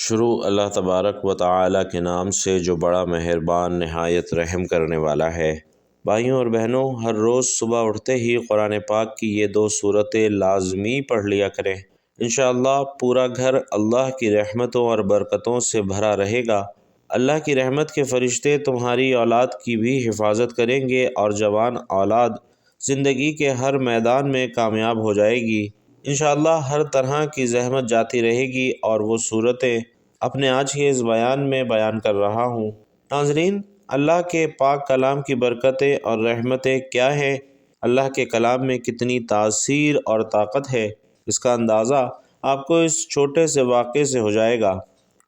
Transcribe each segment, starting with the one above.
شروع اللہ تبارک و تعالی کے نام سے جو بڑا مہربان نہایت رحم کرنے والا ہے۔ بھائیوں اور بہنوں، ہر روز صبح اٹھتے ہی قرآن پاک کی یہ 2 سورتیں لازمی پڑھ لیا کریں۔ انشاءاللہ پورا گھر اللہ کی رحمتوں اور برکتوں سے بھرا رہے گا۔ اللہ کی رحمت کے فرشتے تمہاری اولاد کی بھی حفاظت کریں گے اور جوان اولاد زندگی کے ہر میدان میں کامیاب ہو جائے گی۔ انشاءاللہ ہر طرح کی زحمت جاتی رہے گی اور وہ صورتیں اپنے آج کے اس بیان میں بیان کر رہا ہوں۔ ناظرین، اللہ کے پاک کلام کی برکتیں اور رحمتیں کیا ہیں؟ اللہ کے کلام میں کتنی تاثیر اور طاقت ہے، اس کا اندازہ آپ کو اس چھوٹے سے واقعے سے ہو جائے گا۔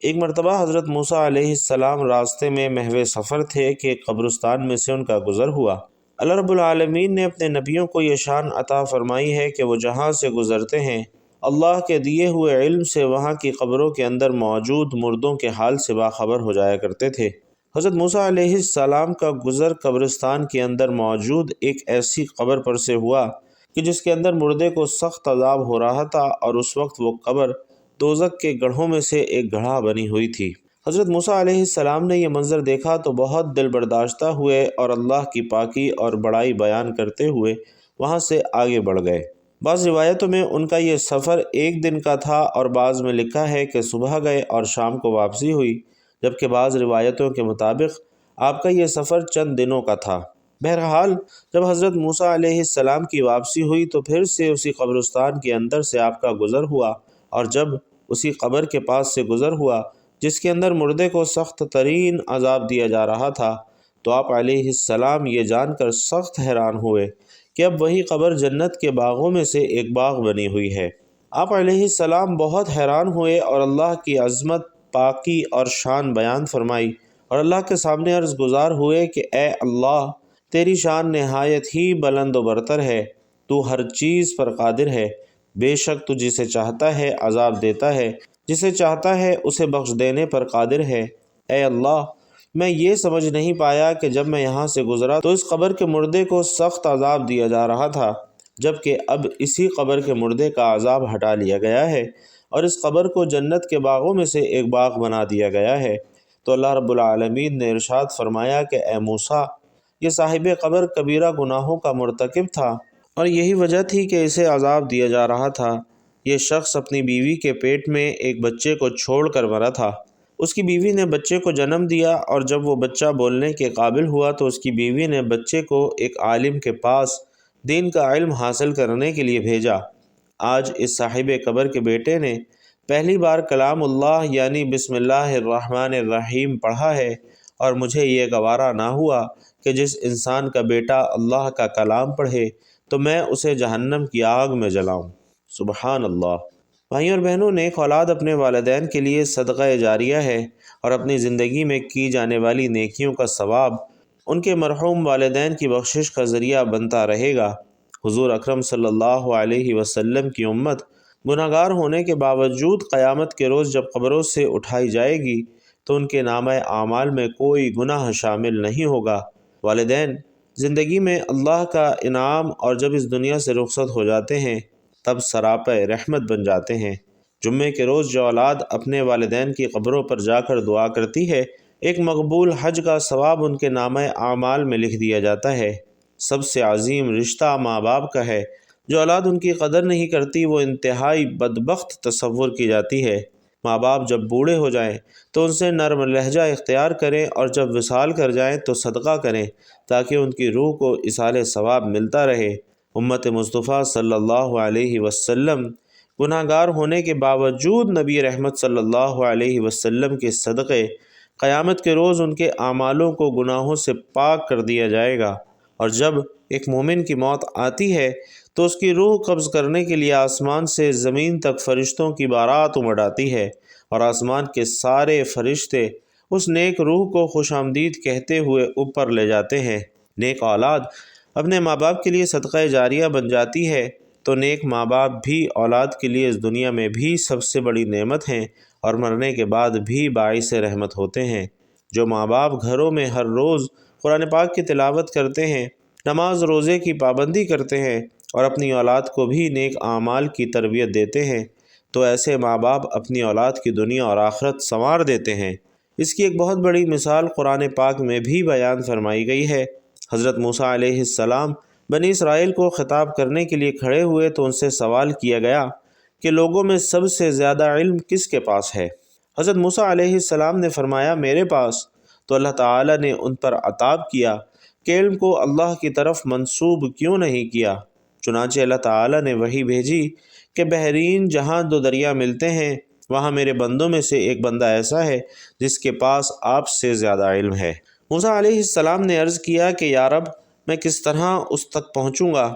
ایک مرتبہ حضرت موسیٰ علیہ السلام راستے میں محو سفر تھے کہ قبرستان میں سے ان کا گزر ہوا۔ اللہ رب العالمین نے اپنے نبیوں کو یہ شان عطا فرمائی ہے کہ وہ جہاں سے گزرتے ہیں اللہ کے دیے ہوئے علم سے وہاں کی قبروں کے اندر موجود مردوں کے حال سے باخبر ہو جایا کرتے تھے۔ حضرت موسیٰ علیہ السلام کا گزر قبرستان کے اندر موجود ایک ایسی قبر پر سے ہوا کہ جس کے اندر مردے کو سخت عذاب ہو رہا تھا اور اس وقت وہ قبر دوزخ کے گڑھوں میں سے ایک گڑھا بنی ہوئی تھی۔ حضرت موسیٰ علیہ السلام نے یہ منظر دیکھا تو بہت دل برداشتہ ہوئے اور اللہ کی پاکی اور بڑائی بیان کرتے ہوئے وہاں سے آگے بڑھ گئے۔ بعض روایتوں میں ان کا یہ سفر 1 دن کا تھا اور بعض میں لکھا ہے کہ صبح گئے اور شام کو واپسی ہوئی، جبکہ بعض روایتوں کے مطابق آپ کا یہ سفر چند دنوں کا تھا۔ بہرحال جب حضرت موسیٰ علیہ السلام کی واپسی ہوئی تو پھر سے اسی قبرستان کے اندر سے آپ کا گزر ہوا، اور جب اسی قبر کے پاس سے گزر ہوا جس کے اندر مردے کو سخت ترین عذاب دیا جا رہا تھا، تو آپ علیہ السلام یہ جان کر سخت حیران ہوئے کہ اب وہی قبر جنت کے باغوں میں سے ایک باغ بنی ہوئی ہے۔ آپ علیہ السلام بہت حیران ہوئے اور اللہ کی عظمت، پاکی اور شان بیان فرمائی اور اللہ کے سامنے عرض گزار ہوئے کہ اے اللہ، تیری شان نہایت ہی بلند و برتر ہے، تو ہر چیز پر قادر ہے، بے شک تو جسے چاہتا ہے عذاب دیتا ہے، جسے چاہتا ہے اسے بخش دینے پر قادر ہے۔ اے اللہ، میں یہ سمجھ نہیں پایا کہ جب میں یہاں سے گزرا تو اس قبر کے مردے کو سخت عذاب دیا جا رہا تھا، جبکہ اب اسی قبر کے مردے کا عذاب ہٹا لیا گیا ہے اور اس قبر کو جنت کے باغوں میں سے ایک باغ بنا دیا گیا ہے۔ تو اللہ رب العالمین نے ارشاد فرمایا کہ اے موسیٰ، یہ صاحب قبر کبیرہ گناہوں کا مرتکب تھا اور یہی وجہ تھی کہ اسے عذاب دیا جا رہا تھا۔ یہ شخص اپنی بیوی کے پیٹ میں ایک بچے کو چھوڑ کر مرا تھا۔ اس کی بیوی نے بچے کو جنم دیا اور جب وہ بچہ بولنے کے قابل ہوا تو اس کی بیوی نے بچے کو ایک عالم کے پاس دین کا علم حاصل کرنے کے لیے بھیجا۔ آج اس صاحب قبر کے بیٹے نے پہلی بار کلام اللہ یعنی بسم اللہ الرحمن الرحیم پڑھا ہے، اور مجھے یہ گوارا نہ ہوا کہ جس انسان کا بیٹا اللہ کا کلام پڑھے تو میں اسے جہنم کی آگ میں جلاؤں۔ سبحان اللہ۔ بھائیوں اور بہنوں، نیک اولاد اپنے والدین کے لیے صدقہ جاریہ ہے اور اپنی زندگی میں کی جانے والی نیکیوں کا ثواب ان کے مرحوم والدین کی بخشش کا ذریعہ بنتا رہے گا۔ حضور اکرم صلی اللہ علیہ وسلم کی امت گناہ گار ہونے کے باوجود قیامت کے روز جب قبروں سے اٹھائی جائے گی تو ان کے نامہ اعمال میں کوئی گناہ شامل نہیں ہوگا۔ والدین زندگی میں اللہ کا انعام اور جب اس دنیا سے رخصت ہو جاتے ہیں تب سراپہ رحمت بن جاتے ہیں۔ جمعے کے روز جو اولاد اپنے والدین کی قبروں پر جا کر دعا کرتی ہے، ایک مقبول حج کا ثواب ان کے نامہ اعمال میں لکھ دیا جاتا ہے۔ سب سے عظیم رشتہ ماں باپ کا ہے۔ جو اولاد ان کی قدر نہیں کرتی وہ انتہائی بدبخت تصور کی جاتی ہے۔ ماں باپ جب بوڑھے ہو جائیں تو ان سے نرم لہجہ اختیار کریں اور جب وصال کر جائیں تو صدقہ کریں تاکہ ان کی روح کو ایصال ثواب ملتا رہے۔ امت مصطفیٰ صلی اللہ علیہ وسلم گناہ گار ہونے کے باوجود نبی رحمت صلی اللہ علیہ وسلم کے صدقے قیامت کے روز ان کے اعمالوں کو گناہوں سے پاک کر دیا جائے گا، اور جب ایک مومن کی موت آتی ہے تو اس کی روح قبض کرنے کے لیے آسمان سے زمین تک فرشتوں کی بارات امڑ آتی ہے اور آسمان کے سارے فرشتے اس نیک روح کو خوش آمدید کہتے ہوئے اوپر لے جاتے ہیں۔ نیک اولاد اپنے ماں باپ کے لیے صدقہ جاریہ بن جاتی ہے تو نیک ماں باپ بھی اولاد کے لیے اس دنیا میں بھی سب سے بڑی نعمت ہیں اور مرنے کے بعد بھی باعث رحمت ہوتے ہیں۔ جو ماں باپ گھروں میں ہر روز قرآن پاک کی تلاوت کرتے ہیں، نماز روزے کی پابندی کرتے ہیں اور اپنی اولاد کو بھی نیک اعمال کی تربیت دیتے ہیں، تو ایسے ماں باپ اپنی اولاد کی دنیا اور آخرت سنوار دیتے ہیں۔ اس کی ایک بہت بڑی مثال قرآن پاک میں بھی بیان فرمائی گئی ہے۔ حضرت موسیٰ علیہ السلام بنی اسرائیل کو خطاب کرنے کے لیے کھڑے ہوئے تو ان سے سوال کیا گیا کہ لوگوں میں سب سے زیادہ علم کس کے پاس ہے؟ حضرت موسیٰ علیہ السلام نے فرمایا میرے پاس۔ تو اللہ تعالیٰ نے ان پر عتاب کیا کہ علم کو اللہ کی طرف منسوب کیوں نہیں کیا؟ چنانچہ اللہ تعالیٰ نے وحی بھیجی کہ بحرین جہاں دو دریا ملتے ہیں وہاں میرے بندوں میں سے ایک بندہ ایسا ہے جس کے پاس آپ سے زیادہ علم ہے۔ موسیٰ علیہ السلام نے عرض کیا کہ یا رب میں کس طرح اس تک پہنچوں گا؟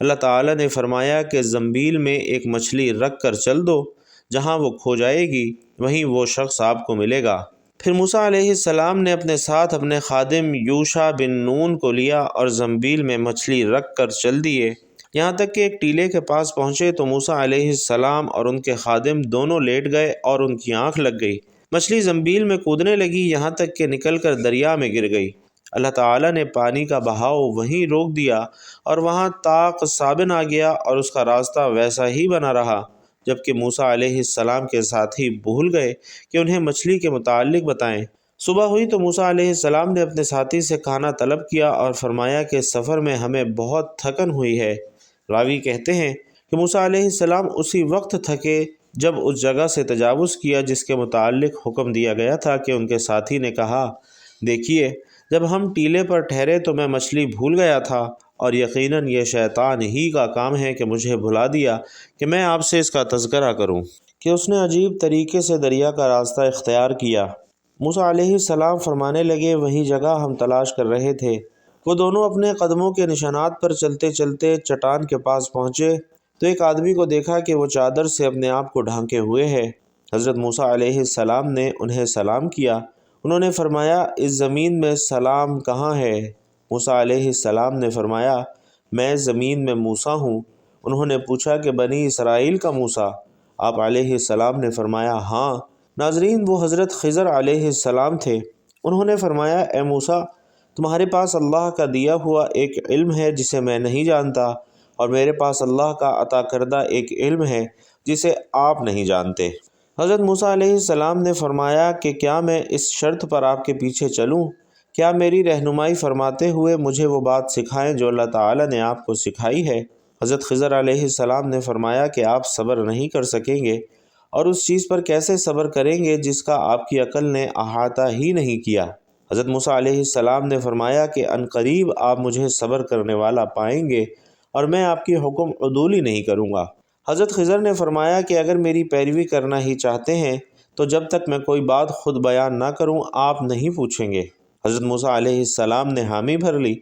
اللہ تعالیٰ نے فرمایا کہ زنبیل میں ایک مچھلی رکھ کر چل دو، جہاں وہ کھو جائے گی وہیں وہ شخص آپ کو ملے گا۔ پھر موسیٰ علیہ السلام نے اپنے ساتھ اپنے خادم یوشع بن نون کو لیا اور زنبیل میں مچھلی رکھ کر چل دیے، یہاں تک کہ ایک ٹیلے کے پاس پہنچے تو موسیٰ علیہ السلام اور ان کے خادم دونوں لیٹ گئے اور ان کی آنکھ لگ گئی۔ مچھلی زنبیل میں کودنے لگی یہاں تک کہ نکل کر دریا میں گر گئی۔ اللہ تعالیٰ نے پانی کا بہاؤ وہیں روک دیا اور وہاں طاق سابن آ گیا اور اس کا راستہ ویسا ہی بنا رہا، جبکہ موسیٰ علیہ السلام کے ساتھی بھول گئے کہ انہیں مچھلی کے متعلق بتائیں۔ صبح ہوئی تو موسیٰ علیہ السلام نے اپنے ساتھی سے کھانا طلب کیا اور فرمایا کہ سفر میں ہمیں بہت تھکن ہوئی ہے۔ راوی کہتے ہیں کہ موسیٰ علیہ السلام اسی وقت تھکے جب اس جگہ سے تجاوز کیا جس کے متعلق حکم دیا گیا تھا کہ ان کے ساتھی نے کہا دیکھیے جب ہم ٹیلے پر ٹھہرے تو میں مچھلی بھول گیا تھا اور یقیناً یہ شیطان ہی کا کام ہے کہ مجھے بھلا دیا کہ میں آپ سے اس کا تذکرہ کروں کہ اس نے عجیب طریقے سے دریا کا راستہ اختیار کیا۔ موسیٰ علیہ السلام فرمانے لگے وہی جگہ ہم تلاش کر رہے تھے۔ وہ دونوں اپنے قدموں کے نشانات پر چلتے چلتے چٹان کے پاس پہنچے تو ایک آدمی کو دیکھا کہ وہ چادر سے اپنے آپ کو ڈھانکے ہوئے ہے۔ حضرت موسیٰ علیہ السلام نے انہیں سلام کیا۔ انہوں نے فرمایا اس زمین میں سلام کہاں ہے؟ موسیٰ علیہ السلام نے فرمایا میں زمین میں موسیٰ ہوں۔ انہوں نے پوچھا کہ بنی اسرائیل کا موسیٰ؟ آپ علیہ السلام نے فرمایا ہاں۔ ناظرین وہ حضرت خضر علیہ السلام تھے۔ انہوں نے فرمایا اے موسیٰ تمہارے پاس اللہ کا دیا ہوا ایک علم ہے جسے میں نہیں جانتا، اور میرے پاس اللہ کا عطا کردہ ایک علم ہے جسے آپ نہیں جانتے۔ حضرت موسیٰ علیہ السلام نے فرمایا کہ کیا میں اس شرط پر آپ کے پیچھے چلوں؟ کیا میری رہنمائی فرماتے ہوئے مجھے وہ بات سکھائیں جو اللہ تعالیٰ نے آپ کو سکھائی ہے؟ حضرت خضر علیہ السلام نے فرمایا کہ آپ صبر نہیں کر سکیں گے، اور اس چیز پر کیسے صبر کریں گے جس کا آپ کی عقل نے احاطہ ہی نہیں کیا؟ حضرت موسیٰ علیہ السلام نے فرمایا کہ عنقریب آپ مجھے صبر کرنے والا پائیں گے اور میں آپ کی حکم عدولی نہیں کروں گا۔ حضرت خضر نے فرمایا کہ اگر میری پیروی کرنا ہی چاہتے ہیں تو جب تک میں کوئی بات خود بیان نہ کروں آپ نہیں پوچھیں گے۔ حضرت موسیٰ علیہ السلام نے حامی بھر لی،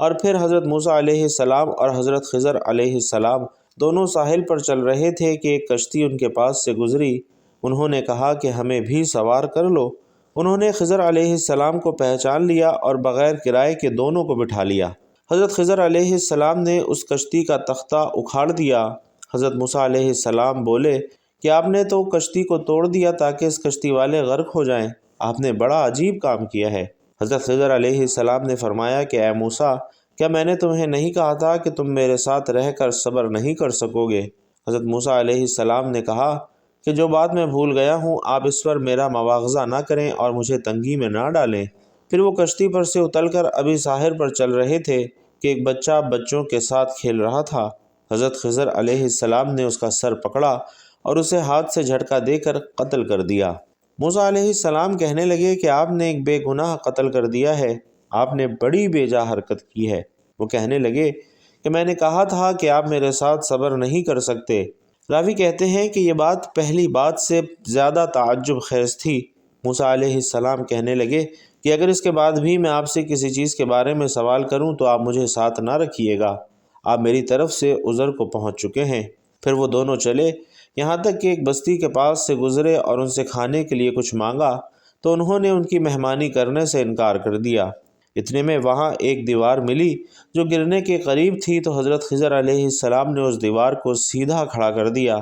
اور پھر حضرت موسیٰ علیہ السلام اور حضرت خضر علیہ السلام دونوں ساحل پر چل رہے تھے کہ ایک کشتی ان کے پاس سے گزری۔ انہوں نے کہا کہ ہمیں بھی سوار کر لو۔ انہوں نے خضر علیہ السلام کو پہچان لیا اور بغیر کرائے کے دونوں کو بٹھا لیا۔ حضرت خضر علیہ السلام نے اس کشتی کا تختہ اکھاڑ دیا۔ حضرت موسیٰ علیہ السلام بولے کہ آپ نے تو کشتی کو توڑ دیا تاکہ اس کشتی والے غرق ہو جائیں۔ آپ نے بڑا عجیب کام کیا ہے۔ حضرت خضر علیہ السلام نے فرمایا کہ اے موسیٰ کیا میں نے تمہیں نہیں کہا تھا کہ تم میرے ساتھ رہ کر صبر نہیں کر سکو گے؟ حضرت موسیٰ علیہ السلام نے کہا کہ جو بات میں بھول گیا ہوں آپ اس پر میرا مواخذہ نہ کریں اور مجھے تنگی میں نہ ڈالیں۔ پھر وہ کشتی پر سے اتر کر ابھی ساحل پر چل رہے تھے کہ ایک بچہ بچوں کے ساتھ کھیل رہا تھا۔ حضرت خضر علیہ السلام نے اس کا سر پکڑا اور اسے ہاتھ سے جھٹکا دے کر قتل کر دیا۔ موسیٰ علیہ السلام کہنے لگے کہ آپ نے ایک بے گناہ قتل کر دیا ہے، آپ نے بڑی بے جا حرکت کی ہے۔ وہ کہنے لگے کہ میں نے کہا تھا کہ آپ میرے ساتھ صبر نہیں کر سکتے۔ راوی کہتے ہیں کہ یہ بات پہلی بات سے زیادہ تعجب خیز تھی۔ موسیٰ علیہ السلام کہنے لگے کہ اگر اس کے بعد بھی میں آپ سے کسی چیز کے بارے میں سوال کروں تو آپ مجھے ساتھ نہ رکھیے گا، آپ میری طرف سے عذر کو پہنچ چکے ہیں۔ پھر وہ دونوں چلے یہاں تک کہ ایک بستی کے پاس سے گزرے اور ان سے کھانے کے لیے کچھ مانگا تو انہوں نے ان کی مہمانی کرنے سے انکار کر دیا۔ اتنے میں وہاں ایک دیوار ملی جو گرنے کے قریب تھی تو حضرت خضر علیہ السلام نے اس دیوار کو سیدھا کھڑا کر دیا۔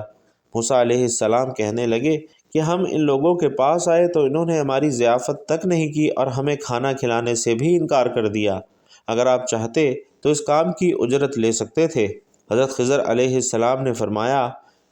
موسیٰ علیہ السلام کہنے لگے کہ ہم ان لوگوں کے پاس آئے تو انہوں نے ہماری ضیافت تک نہیں کی اور ہمیں کھانا کھلانے سے بھی انکار کر دیا۔ اگر آپ چاہتے تو اس کام کی اجرت لے سکتے تھے۔ حضرت خضر علیہ السلام نے فرمایا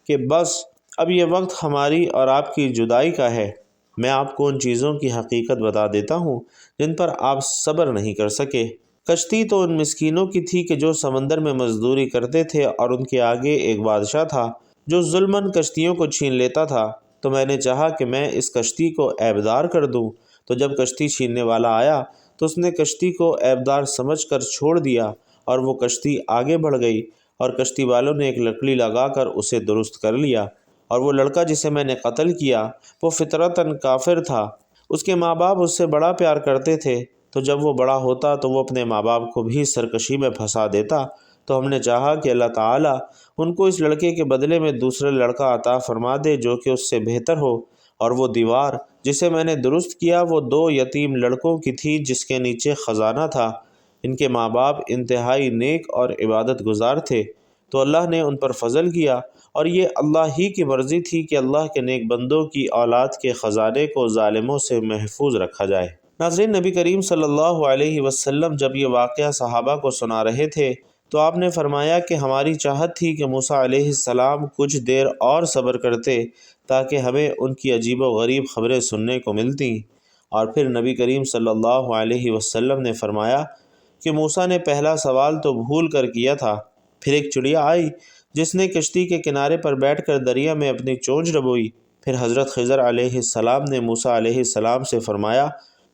کہ بس اب یہ وقت ہماری اور آپ کی جدائی کا ہے۔ میں آپ کو ان چیزوں کی حقیقت بتا دیتا ہوں جن پر آپ صبر نہیں کر سکے۔ کشتی تو ان مسکینوں کی تھی کہ جو سمندر میں مزدوری کرتے تھے، اور ان کے آگے ایک بادشاہ تھا جو ظلماً کشتیوں کو چھین لیتا تھا۔ تو میں نے چاہا کہ میں اس کشتی کو عیبدار کر دوں، تو جب کشتی چھیننے والا آیا تو اس نے کشتی کو عیبدار سمجھ کر چھوڑ دیا، اور وہ کشتی آگے بڑھ گئی، اور کشتی والوں نے ایک لکڑی لگا کر اسے درست کر لیا۔ اور وہ لڑکا جسے میں نے قتل کیا وہ فطرتاً کافر تھا۔ اس کے ماں باپ اس سے بڑا پیار کرتے تھے، تو جب وہ بڑا ہوتا تو وہ اپنے ماں باپ کو بھی سرکشی میں پھنسا دیتا۔ تو ہم نے چاہا کہ اللہ تعالیٰ ان کو اس لڑکے کے بدلے میں دوسرا لڑکا عطا فرما دے جو کہ اس سے بہتر ہو۔ اور وہ دیوار جسے میں نے درست کیا وہ 2 یتیم لڑکوں کی تھی جس کے نیچے خزانہ تھا۔ ان کے ماں باپ انتہائی نیک اور عبادت گزار تھے، تو اللہ نے ان پر فضل کیا، اور یہ اللہ ہی کی مرضی تھی کہ اللہ کے نیک بندوں کی اولاد کے خزانے کو ظالموں سے محفوظ رکھا جائے۔ ناظرین، نبی کریم صلی اللہ علیہ وسلم جب یہ واقعہ صحابہ کو سنا رہے تھے تو آپ نے فرمایا کہ ہماری چاہت تھی کہ موسیٰ علیہ السلام کچھ دیر اور صبر کرتے تاکہ ہمیں ان کی عجیب و غریب خبریں سننے کو ملتیں۔ اور پھر نبی کریم صلی اللہ علیہ وسلم نے فرمایا کہ موسیٰ نے پہلا سوال تو بھول کر کیا تھا۔ پھر ایک چڑیا آئی جس نے کشتی کے کنارے پر بیٹھ کر دریا میں اپنی چونچ ڈبوئی۔ پھر حضرت خضر علیہ السلام نے موسیٰ علیہ السلام سے فرمایا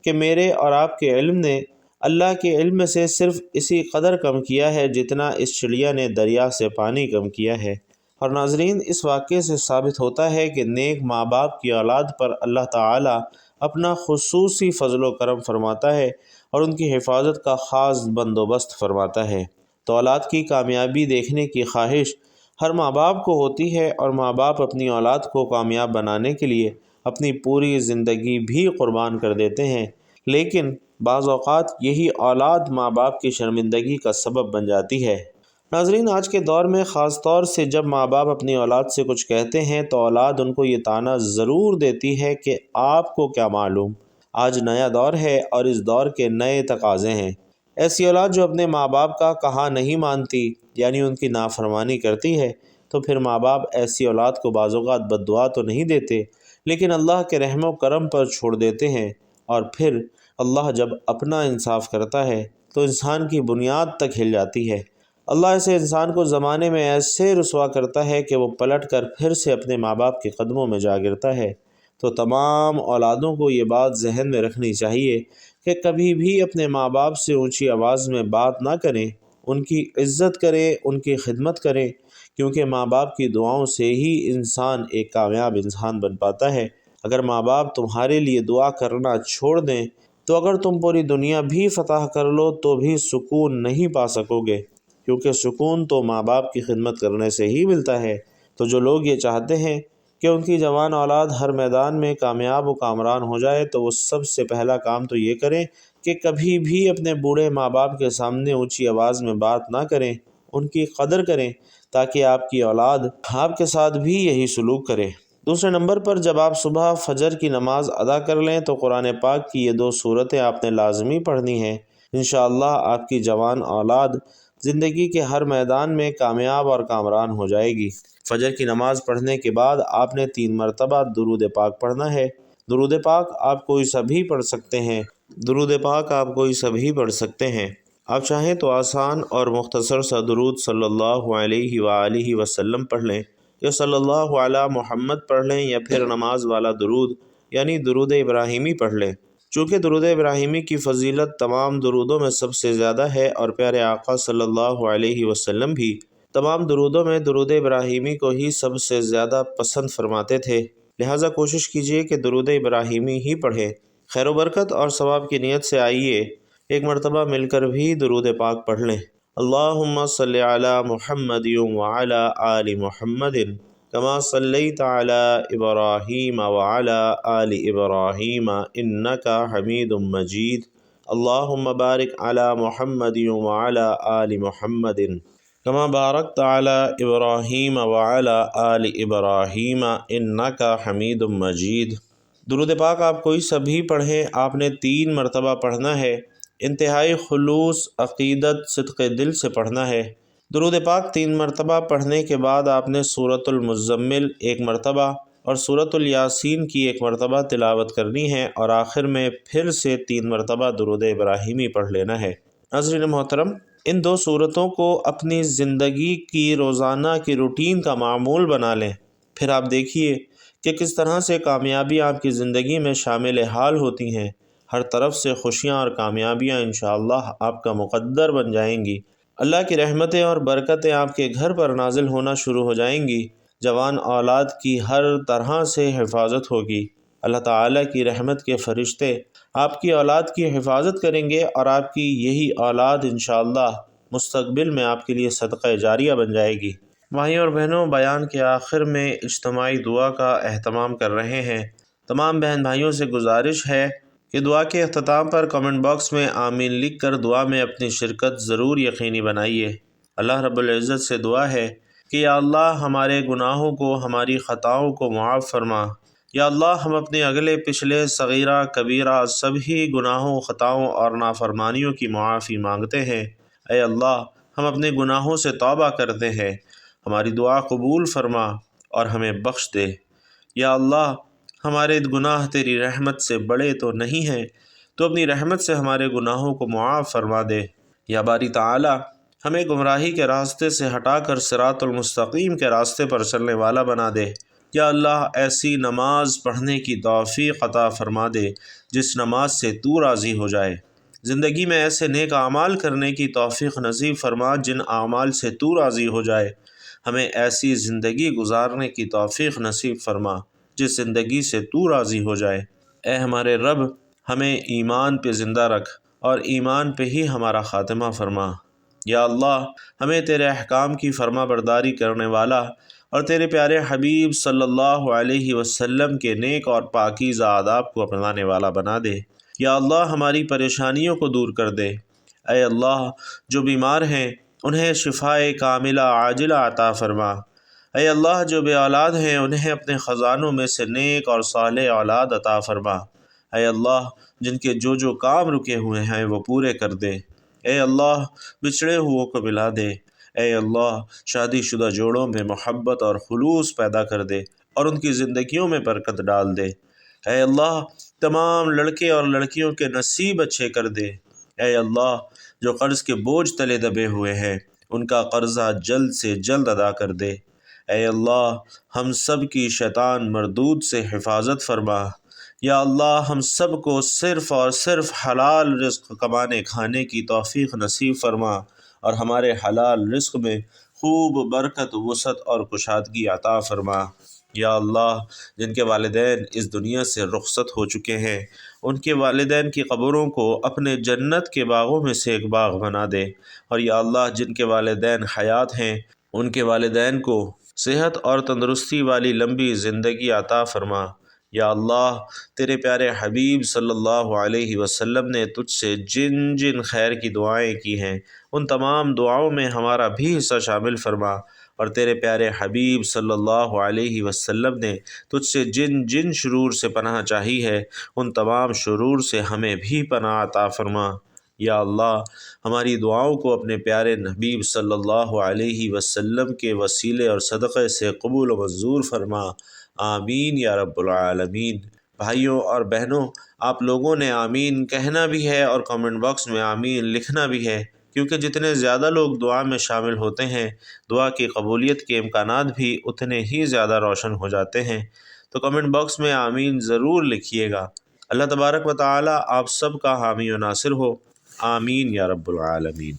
کہ میرے اور آپ کے علم نے اللہ کے علم سے صرف اسی قدر کم کیا ہے جتنا اس چڑیا نے دریا سے پانی کم کیا ہے۔ اور ناظرین، اس واقعے سے ثابت ہوتا ہے کہ نیک ماں باپ کی اولاد پر اللہ تعالیٰ اپنا خصوصی فضل و کرم فرماتا ہے اور ان کی حفاظت کا خاص بندوبست فرماتا ہے۔ تو اولاد کی کامیابی دیکھنے کی خواہش ہر ماں باپ کو ہوتی ہے، اور ماں باپ اپنی اولاد کو کامیاب بنانے کے لیے اپنی پوری زندگی بھی قربان کر دیتے ہیں، لیکن بعض اوقات یہی اولاد ماں باپ کی شرمندگی کا سبب بن جاتی ہے۔ ناظرین، آج کے دور میں خاص طور سے جب ماں باپ اپنی اولاد سے کچھ کہتے ہیں تو اولاد ان کو یہ طعنہ ضرور دیتی ہے کہ آپ کو کیا معلوم، آج نیا دور ہے اور اس دور کے نئے تقاضے ہیں۔ ایسی اولاد جو اپنے ماں باپ کا کہا نہیں مانتی، یعنی ان کی نافرمانی کرتی ہے، تو پھر ماں باپ ایسی اولاد کو بعض اوقات بد دعا تو نہیں دیتے، لیکن اللہ کے رحم و کرم پر چھوڑ دیتے ہیں۔ اور پھر اللہ جب اپنا انصاف کرتا ہے تو انسان کی بنیاد تک ہل جاتی ہے۔ اللہ ایسے انسان کو زمانے میں ایسے رسوا کرتا ہے کہ وہ پلٹ کر پھر سے اپنے ماں باپ کے قدموں میں جا گرتا ہے۔ تو تمام اولادوں کو یہ بات ذہن میں رکھنی چاہیے کہ کبھی بھی اپنے ماں باپ سے اونچی آواز میں بات نہ کریں، ان کی عزت کریں، ان کی خدمت کریں، کیونکہ ماں باپ کی دعاؤں سے ہی انسان ایک کامیاب انسان بن پاتا ہے۔ اگر ماں باپ تمہارے لیے دعا کرنا چھوڑ دیں تو اگر تم پوری دنیا بھی فتح کر لو تو بھی سکون نہیں پا سکو گے، کیونکہ سکون تو ماں باپ کی خدمت کرنے سے ہی ملتا ہے۔ تو جو لوگ یہ چاہتے ہیں کہ ان کی جوان اولاد ہر میدان میں کامیاب و کامران ہو جائے تو وہ سب سے پہلا کام تو یہ کریں کہ کبھی بھی اپنے بوڑھے ماں باپ کے سامنے اونچی آواز میں بات نہ کریں، ان کی قدر کریں تاکہ آپ کی اولاد آپ کے ساتھ بھی یہی سلوک کرے۔ دوسرے نمبر پر، جب آپ صبح فجر کی نماز ادا کر لیں تو قرآن پاک کی یہ 2 سورتیں آپ نے لازمی پڑھنی ہیں۔ انشاءاللہ آپ کی جوان اولاد زندگی کے ہر میدان میں کامیاب اور کامران ہو جائے گی۔ فجر کی نماز پڑھنے کے بعد آپ نے 3 مرتبہ درود پاک پڑھنا ہے۔ درود پاک آپ کوئی سا بھی پڑھ سکتے ہیں۔ درود پاک آپ کوئی سا بھی پڑھ سکتے ہیں۔ آپ چاہیں تو آسان اور مختصر سا درود صلی اللہ علیہ وآلہ وسلم پڑھ لیں، یا صلی اللہ علی محمد پڑھ لیں، یا پھر نماز والا درود یعنی درود ابراہیمی پڑھ لیں۔ چونکہ درود ابراہیمی کی فضیلت تمام درودوں میں سب سے زیادہ ہے، اور پیارے آقا صلی اللہ علیہ وسلم بھی تمام درودوں میں درود ابراہیمی کو ہی سب سے زیادہ پسند فرماتے تھے، لہٰذا کوشش کیجیے کہ درود ابراہیمی ہی پڑھیں۔ خیر و برکت اور ثواب کی نیت سے آئیے ایک مرتبہ مل کر بھی درود پاک پڑھ لیں۔ اللہم صلی علی محمد وعلی آل محمد کما صلیت علی ابراہیم وعلی آل ابراہیم انک حمید مجید۔ اللہم بارک علی محمد وعلی آل محمد کما بارکت علی ابراہیم وعلی آل ابراہیم انک حمید مجید۔ درود پاک آپ کوئی سا بھی پڑھیں، آپ نے 3 مرتبہ پڑھنا ہے۔ انتہائی خلوص، عقیدت، صدق دل سے پڑھنا ہے۔ درود پاک 3 مرتبہ پڑھنے کے بعد آپ نے سورۃ المزمل 1 مرتبہ اور سورۃ الیاسین کی 1 مرتبہ تلاوت کرنی ہے، اور آخر میں پھر سے 3 مرتبہ درود ابراہیمی پڑھ لینا ہے۔ ناظرین محترم، ان 2 سورتوں کو اپنی زندگی کی روزانہ کی روٹین کا معمول بنا لیں، پھر آپ دیکھیے کہ کس طرح سے کامیابی آپ کی زندگی میں شامل حال ہوتی ہیں۔ ہر طرف سے خوشیاں اور کامیابیاں انشاءاللہ آپ کا مقدر بن جائیں گی۔ اللہ کی رحمتیں اور برکتیں آپ کے گھر پر نازل ہونا شروع ہو جائیں گی۔ جوان اولاد کی ہر طرح سے حفاظت ہوگی۔ اللہ تعالیٰ کی رحمت کے فرشتے آپ کی اولاد کی حفاظت کریں گے، اور آپ کی یہی اولاد انشاءاللہ مستقبل میں آپ کے لیے صدقہ جاریہ بن جائے گی۔ بھائیوں اور بہنوں، بیان کے آخر میں اجتماعی دعا کا اہتمام کر رہے ہیں۔ تمام بہن بھائیوں سے گزارش ہے کہ دعا کے اختتام پر کمنٹ باکس میں آمین لکھ کر دعا میں اپنی شرکت ضرور یقینی بنائیے۔ اللہ رب العزت سے دعا ہے کہ یا اللہ ہمارے گناہوں کو، ہماری خطاؤں کو معاف فرما۔ یا اللہ ہم اپنے اگلے پچھلے صغیرہ کبیرہ سبھی گناہوں، خطاؤں اور نافرمانیوں کی معافی مانگتے ہیں۔ اے اللہ، ہم اپنے گناہوں سے توبہ کرتے ہیں، ہماری دعا قبول فرما اور ہمیں بخش دے۔ یا اللہ، ہمارے گناہ تیری رحمت سے بڑے تو نہیں ہیں، تو اپنی رحمت سے ہمارے گناہوں کو معاف فرما دے۔ یا باری تعالی، ہمیں گمراہی کے راستے سے ہٹا کر صراط المستقیم کے راستے پر چلنے والا بنا دے۔ یا اللہ، ایسی نماز پڑھنے کی توفیق عطا فرما دے جس نماز سے تو راضی ہو جائے۔ زندگی میں ایسے نیک اعمال کرنے کی توفیق نصیب فرما جن اعمال سے تو راضی ہو جائے۔ ہمیں ایسی زندگی گزارنے کی توفیق نصیب فرما جس زندگی سے تو راضی ہو جائے۔ اے ہمارے رب، ہمیں ایمان پہ زندہ رکھ اور ایمان پہ ہی ہمارا خاتمہ فرما۔ یا اللہ، ہمیں تیرے احکام کی فرما برداری کرنے والا اور تیرے پیارے حبیب صلی اللہ علیہ وسلم کے نیک اور پاکیزہ آداب کو اپنانے والا بنا دے۔ یا اللہ، ہماری پریشانیوں کو دور کر دے۔ اے اللہ، جو بیمار ہیں انہیں شفائے کاملہ عاجلہ عطا فرما۔ اے اللہ، جو بے اولاد ہیں انہیں اپنے خزانوں میں سے نیک اور صالح اولاد عطا فرما۔ اے اللہ، جن کے جو کام رکے ہوئے ہیں وہ پورے کر دے۔ اے اللہ، بچھڑے ہوئوں کو ملا دے۔ اے اللہ، شادی شدہ جوڑوں میں محبت اور خلوص پیدا کر دے اور ان کی زندگیوں میں برکت ڈال دے۔ اے اللہ، تمام لڑکے اور لڑکیوں کے نصیب اچھے کر دے۔ اے اللہ، جو قرض کے بوجھ تلے دبے ہوئے ہیں ان کا قرضہ جلد سے جلد ادا کر دے۔ اے اللہ، ہم سب کی شیطان مردود سے حفاظت فرما۔ یا اللہ، ہم سب کو صرف اور صرف حلال رزق کمانے کھانے کی توفیق نصیب فرما اور ہمارے حلال رزق میں خوب برکت، وسعت اور کشادگی عطا فرما۔ یا اللہ، جن کے والدین اس دنیا سے رخصت ہو چکے ہیں ان کے والدین کی قبروں کو اپنے جنت کے باغوں میں سے ایک باغ بنا دے، اور یا اللہ، جن کے والدین حیات ہیں ان کے والدین کو صحت اور تندرستی والی لمبی زندگی عطا فرما۔ یا اللہ، تیرے پیارے حبیب صلی اللہ علیہ وسلم نے تجھ سے جن جن خیر کی دعائیں کی ہیں ان تمام دعاؤں میں ہمارا بھی حصہ شامل فرما، اور تیرے پیارے حبیب صلی اللہ علیہ وسلم نے تجھ سے جن جن شرور سے پناہ چاہی ہے ان تمام شرور سے ہمیں بھی پناہ عطا فرما۔ یا اللہ، ہماری دعاؤں کو اپنے پیارے حبیب صلی اللہ علیہ وسلم کے وسیلے اور صدقے سے قبول و منظور فرما۔ آمین یا رب العالمین۔ بھائیوں اور بہنوں، آپ لوگوں نے آمین کہنا بھی ہے اور کمنٹ باکس میں آمین لکھنا بھی ہے، کیونکہ جتنے زیادہ لوگ دعا میں شامل ہوتے ہیں دعا کی قبولیت کے امکانات بھی اتنے ہی زیادہ روشن ہو جاتے ہیں۔ تو کمنٹ باکس میں آمین ضرور لکھیے گا۔ اللہ تبارک و تعالی آپ سب کا حامی و ناصر ہو۔ آمین یا رب العالمین۔